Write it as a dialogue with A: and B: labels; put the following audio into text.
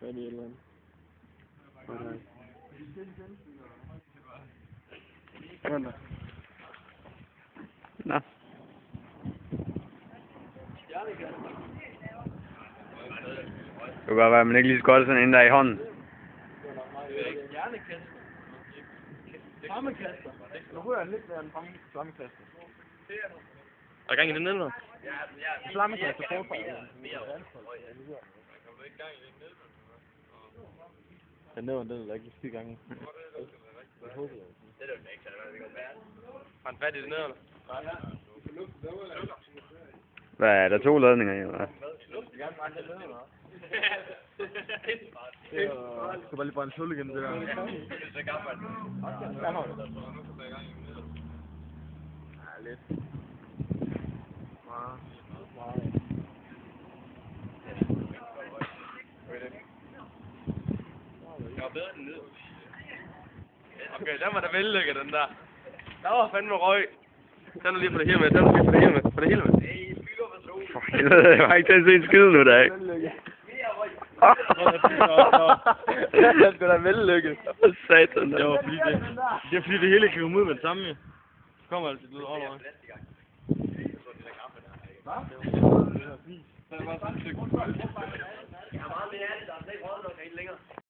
A: fat i et eller andet. Hvordan?
B: Nå. Det kunne godt være, at man ikke lige skal holde sådan en der i hånden.
A: Hjernekaster. Flammekaster. Nu ryger han lidt mere en flammekaster.
B: Er der gang i den nede?
A: Flammekaster forfra. Den nævner den der ikke 10 gange. Jeg håber det. Det er jo ikke, så det går værd. Har han fat i det nede, eller?
B: Hvad er der 2 ladninger i, eller?
A: Jeg skal bare lige brænde hul igen, det der. Ja, lidt. Meget. Jeg var bedre den ned. Okay, den var da vellykket, den der. Der var fandme røg. Tag nu lige for det hele med, tag nu lige for det hele med, for det hele med.
B: For helvede, jeg har ikke til at se en skid nu, der ikke.
A: Det er sgu da vellykket.
B: Hvad satan,
A: Det var fordi det er fordi det hele kan komme ud med det samme, jo. Så kommer altid lidt over. Hvad? Det var sådan et stykke. Jeg har meget mere af det, der er ikke råd nok længere.